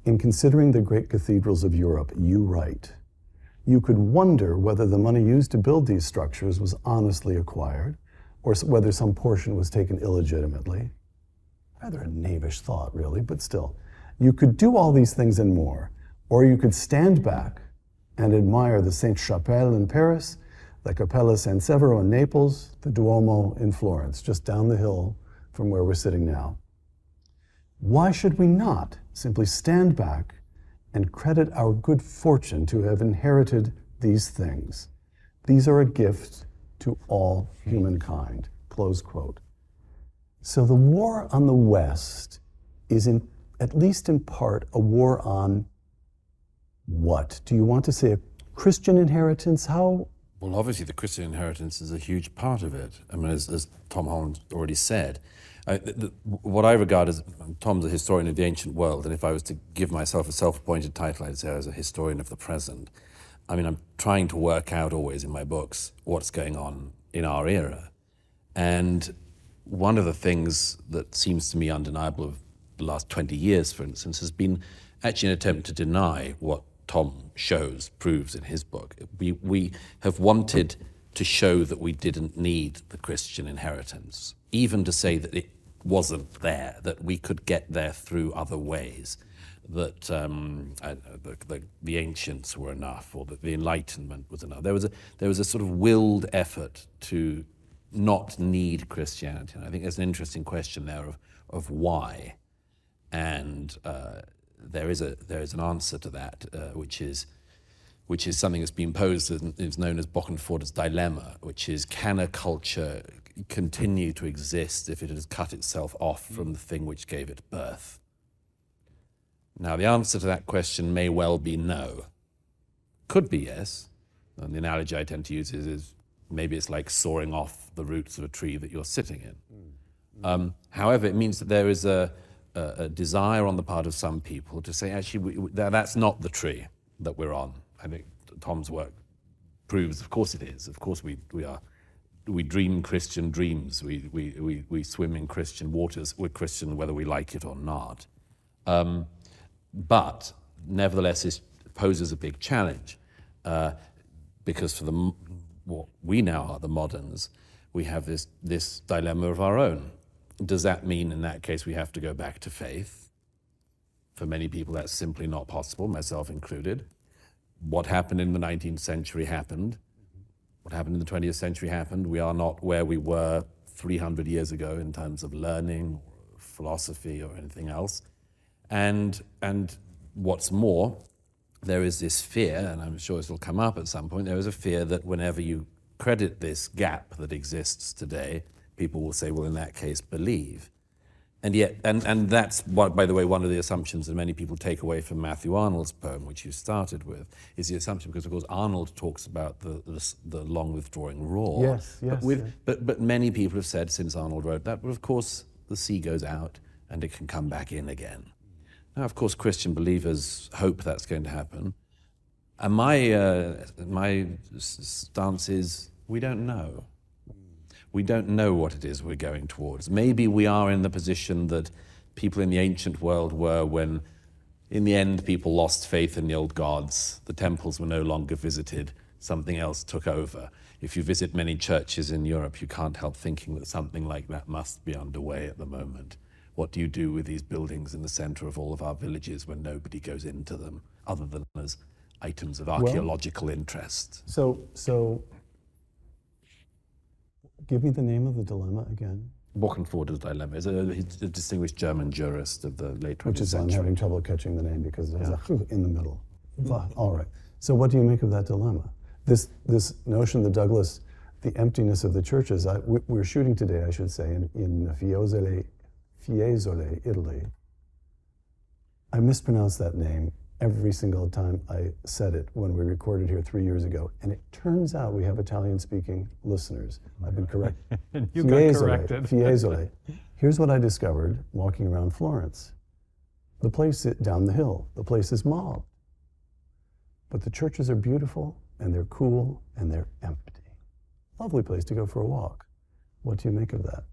In considering the great cathedrals of Europe, you write, you could wonder whether the money used to build these structures was honestly acquired, or whether some portion was taken illegitimately. Rather a knavish thought, really, but still. You could do all these things and more, or you could stand back and admire the Sainte-Chapelle in Paris, the Cappella San Severo in Naples, the Duomo in Florence, just down the hill from where we're sitting now. Why should we not simply stand back and credit our good fortune to have inherited these things? These are a gift to all humankind, close quote. So the war on the West is, at least in part, a war on what? Do you want to say a Christian inheritance? How? Well, obviously the Christian inheritance is a huge part of it. I mean, as Tom Holland already said, what I regard as, Tom's a historian of the ancient world, and if I was to give myself a self-appointed title, I'd say I was a historian of the present. I mean, I'm trying to work out always in my books what's going on in our era. And one of the things that seems to me undeniable of the last 20 years, for instance, has been actually an attempt to deny what Tom proves in his book. We have wanted to show that we didn't need the Christian inheritance, even to say that it wasn't there, that we could get there through other ways, that the ancients were enough, or that the Enlightenment was enough. There was a sort of willed effort to not need Christianity. And I think there's an interesting question there of why, and there is an answer to that, which is something that's been posed and is known as Bokenforder's dilemma, which is, can a culture continue to exist if it has cut itself off from the thing which gave it birth? Now, the answer to that question may well be no. Could be yes. And the analogy I tend to use is maybe it's like soaring off the roots of a tree that you're sitting in. However, it means that there is a desire on the part of some people to say, actually, that's not the tree that we're on. I think Tom's work proves, of course it is. Of course we dream Christian dreams. We swim in Christian waters. We're Christian whether we like it or not. But nevertheless, it poses a big challenge because for what we now are, the moderns, we have this dilemma of our own. Does that mean in that case we have to go back to faith? For many people that's simply not possible, myself included. What happened in the 19th century happened. What happened in the 20th century happened. We are not where we were 300 years ago in terms of learning, or philosophy, or anything else. And what's more, there is this fear, and I'm sure this will come up at some point, there is a fear that whenever you credit this gap that exists today, people will say, well, in that case, believe. And yet, and that's, by the way, one of the assumptions that many people take away from Matthew Arnold's poem, which you started with, is the assumption, because of course Arnold talks about the long withdrawing roar. Yes, yes. But many people have said since Arnold wrote that, but of course the sea goes out and it can come back in again. Now, of course, Christian believers hope that's going to happen. And my stance is, we don't know. We don't know what it is we're going towards. Maybe we are in the position that people in the ancient world were when, in the end, people lost faith in the old gods. The temples were no longer visited. Something else took over. If you visit many churches in Europe, you can't help thinking that something like that must be underway at the moment. What do you do with these buildings in the center of all of our villages when nobody goes into them, other than as items of archaeological interest? So give me the name of the dilemma again. Bokenforder's dilemma. He's a distinguished German jurist of the late 20th century. Which is why I'm having trouble catching the name, because there's a in the middle. All right. So what do you make of that dilemma? This notion that Douglas, the emptiness of the churches, we're shooting today, I should say, in Fiesole, Italy. I mispronounced that name every single time I said it when we recorded here 3 years ago. And it turns out we have Italian-speaking listeners. I've been corrected. You got corrected. Fiesole. Here's what I discovered walking around Florence. The place down the hill, the place is mobbed. But the churches are beautiful, and they're cool, and they're empty. Lovely place to go for a walk. What do you make of that?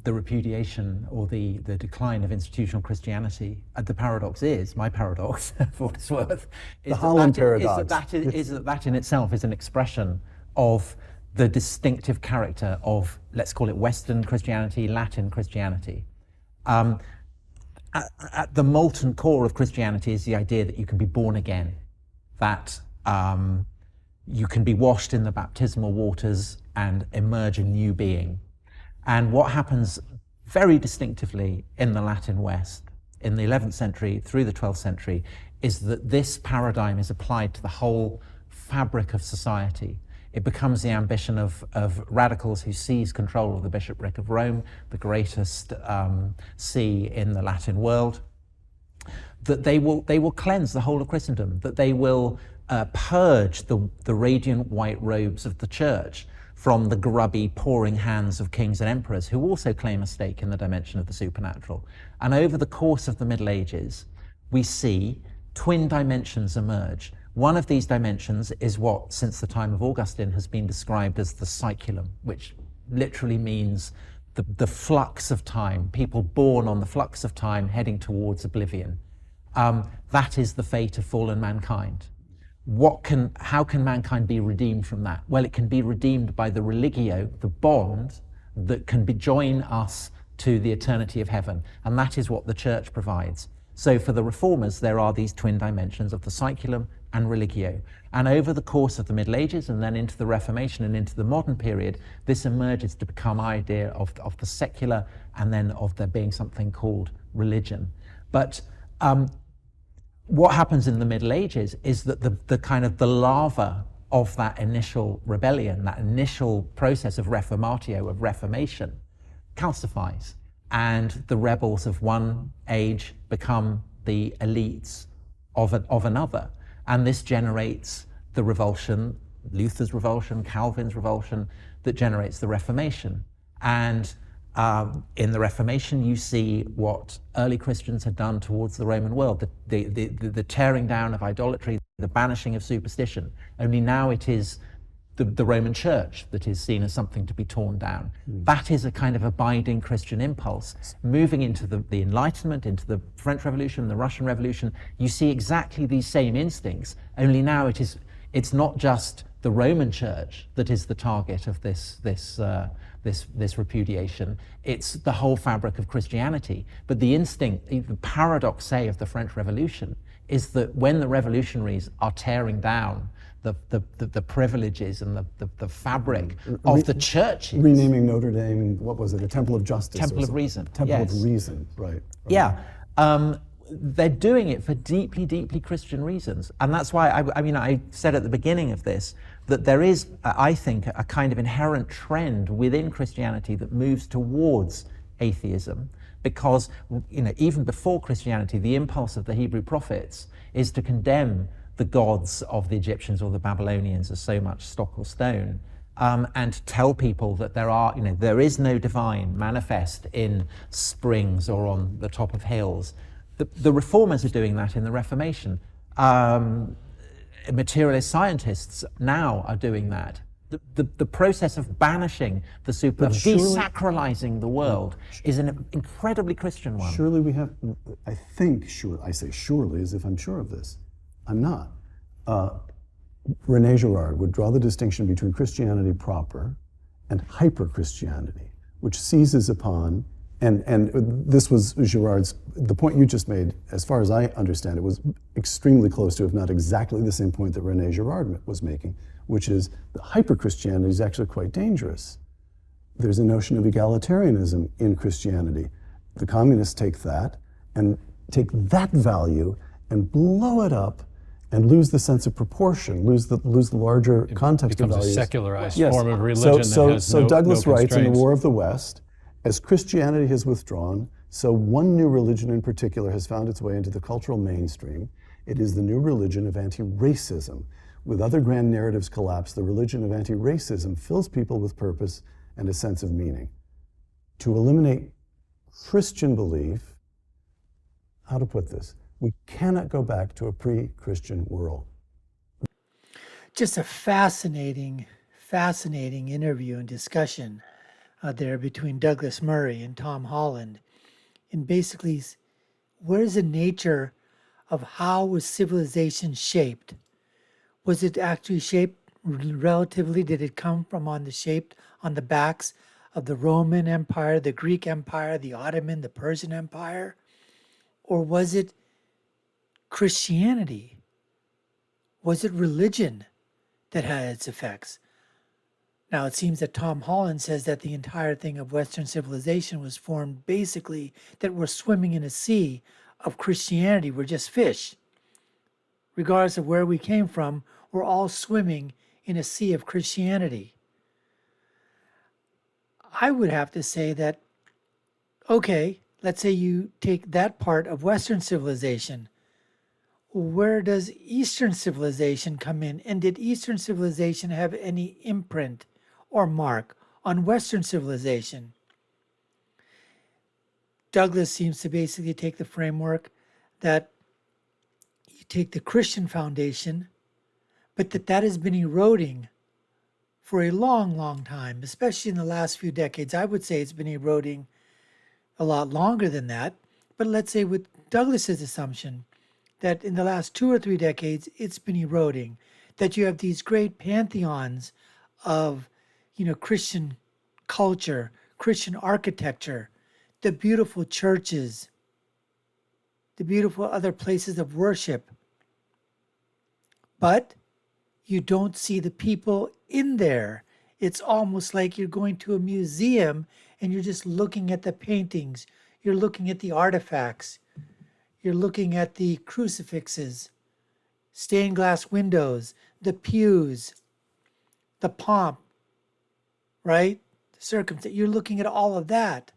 the repudiation or the decline of institutional Christianity. The paradox is, my paradox, for what it's worth, is the Holland paradox. That in itself is an expression of the distinctive character of, let's call it Western Christianity, Latin Christianity. At the molten core of Christianity is the idea that you can be born again, that you can be washed in the baptismal waters and emerge a new being. And what happens very distinctively in the Latin West, in the 11th century through the 12th century, is that this paradigm is applied to the whole fabric of society. It becomes the ambition of radicals who seize control of the bishopric of Rome, the greatest see in the Latin world, that they will cleanse the whole of Christendom, that they will purge the radiant white robes of the church from the grubby, pouring hands of kings and emperors who also claim a stake in the dimension of the supernatural. And over the course of the Middle Ages, we see twin dimensions emerge. One of these dimensions is what, since the time of Augustine, has been described as the cyculum, which literally means the flux of time, people born on the flux of time heading towards oblivion. That is the fate of fallen mankind. How can mankind be redeemed from that? Well, it can be redeemed by the religio, the bond that can join us to the eternity of heaven. And that is what the church provides. So for the reformers, there are these twin dimensions of the cyculum and religio. And over the course of the Middle Ages and then into the Reformation and into the modern period, this emerges to become idea of the secular and then of there being something called religion. But what happens in the Middle Ages is that the kind of the larva of that initial rebellion, that initial process of reformatio, of reformation, calcifies. And the rebels of one age become the elites of another. And this generates the revulsion, Luther's revulsion, Calvin's revulsion, that generates the Reformation. And in the Reformation, you see what early Christians had done towards the Roman world, the tearing down of idolatry, the banishing of superstition. Only now it is the Roman Church that is seen as something to be torn down. That is a kind of abiding Christian impulse. Moving into the Enlightenment, into the French Revolution, the Russian Revolution, you see exactly these same instincts, only now it's not just the Roman Church that is the target of this repudiation. It's the whole fabric of Christianity. But the instinct, the paradox, say, of the French Revolution is that when the revolutionaries are tearing down the privileges and the fabric of the churches. Renaming Notre Dame, what was it, a Temple of Justice? Temple of Reason. Temple of Reason, right. Yeah. They're doing it for deeply, deeply Christian reasons. And that's why, I said at the beginning of this, that there is, I think, a kind of inherent trend within Christianity that moves towards atheism, because, even before Christianity, the impulse of the Hebrew prophets is to condemn the gods of the Egyptians or the Babylonians as so much stock or stone, and to tell people that there is no divine manifest in springs or on the top of hills. The reformers are doing that in the Reformation. Materialist scientists now are doing that. The process of banishing the super, of desacralizing the world, is an incredibly Christian one. Surely we have, I say surely as if I'm sure of this. I'm not. René Girard would draw the distinction between Christianity proper and hyper-Christianity, which seizes upon, and this was Girard's, the point you just made, as far as I understand it, was extremely close to, if not exactly the same point that René Girard was making, which is that hyper-Christianity is actually quite dangerous. There's a notion of egalitarianism in Christianity. The communists take that value and blow it up and lose the sense of proportion, lose the larger context of values. It becomes a secularized form of religion that has so Douglas no writes in The constraints. War of the West, as Christianity has withdrawn, so one new religion in particular has found its way into the cultural mainstream. It is the new religion of anti-racism. With other grand narratives collapsed, the religion of anti-racism fills people with purpose and a sense of meaning. To eliminate Christian belief, how to put this? We cannot go back to a pre-Christian world. Just a fascinating interview and discussion. there between Douglas Murray and Tom Holland. And basically, where is the nature of how was civilization shaped? Was it actually shaped relatively? Did it come from on the backs of the Roman Empire, the Greek Empire, the Ottoman, the Persian Empire? Or was it Christianity? Was it religion that had its effects? Now, it seems that Tom Holland says that the entire thing of Western civilization was formed basically that we're swimming in a sea of Christianity. We're just fish. Regardless of where we came from, we're all swimming in a sea of Christianity. I would have to say that, okay, let's say you take that part of Western civilization. Where does Eastern civilization come in? And did Eastern civilization have any imprint or mark on Western civilization? Douglas seems to basically take the framework that you take the Christian foundation, but that has been eroding for a long, long time, especially in the last few decades. I would say it's been eroding a lot longer than that. But let's say with Douglas's assumption that in the last 2 or 3 decades, it's been eroding, that you have these great pantheons of, Christian culture, Christian architecture, the beautiful churches, the beautiful other places of worship. But you don't see the people in there. It's almost like you're going to a museum and you're just looking at the paintings. You're looking at the artifacts. You're looking at the crucifixes, stained glass windows, the pews, the pomp, right? The circumstance. You're looking at all of that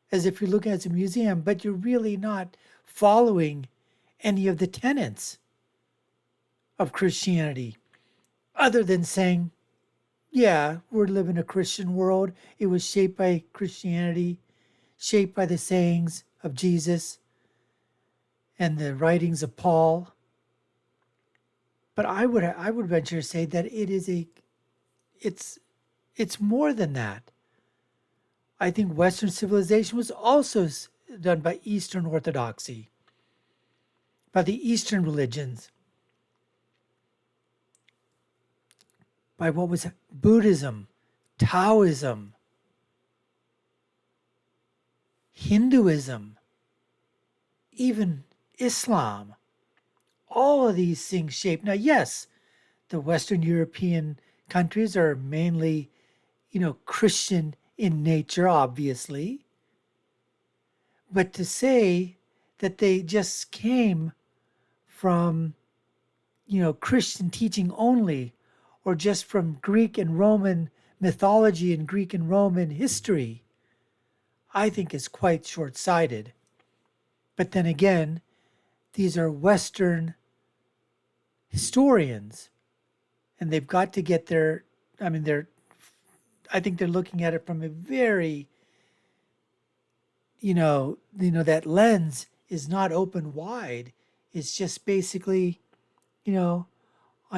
as if you're looking at a museum, but you're really not following any of the tenets of Christianity, other than saying, yeah, we're living a Christian world. It was shaped by Christianity, shaped by the sayings of Jesus and the writings of Paul. But I would venture to say that it's more than that. I think Western civilization was also done by Eastern Orthodoxy, by the Eastern religions, by what was Buddhism, Taoism, Hinduism, even Islam. All of these things shape. Now, yes, the Western European countries are mainly, Christian in nature, obviously. But to say that they just came from, Christian teaching only, or just from Greek and Roman mythology and Greek and Roman history, I think is quite short-sighted. But then again, these are Western historians, and they've got to get I think they're looking at it from a very, that lens is not open wide. It's just basically, on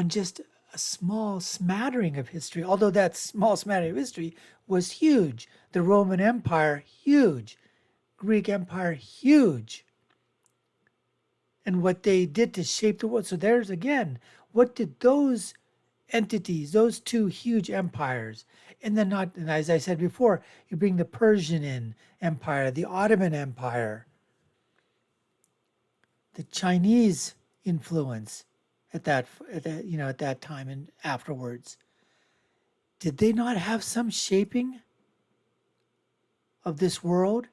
just a small smattering of history, although that small smattering of history was huge. The Roman Empire, huge. Greek Empire, huge. And what they did to shape the world. So there's again, what did those entities, those two huge empires, and as I said before, you bring the Persian Empire, the Ottoman Empire, the Chinese influence at that time and afterwards. Did they not have some shaping of this world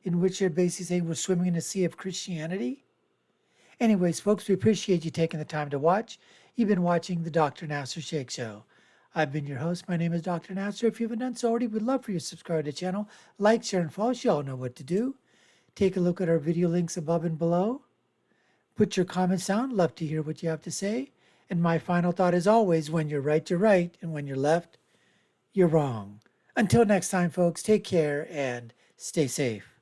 in which they're basically saying we're swimming in a sea of Christianity? Anyways, folks, we appreciate you taking the time to watch. You've been watching the Dr. Nasir Shaikh Show. I've been your host. My name is Dr. Nasir. If you haven't done so already, we'd love for you to subscribe to the channel. Like, share, and follow. You all know what to do. Take a look at our video links above and below. Put your comments down. Love to hear what you have to say. And my final thought is always, when you're right, you're right. And when you're left, you're wrong. Until next time, folks, take care and stay safe.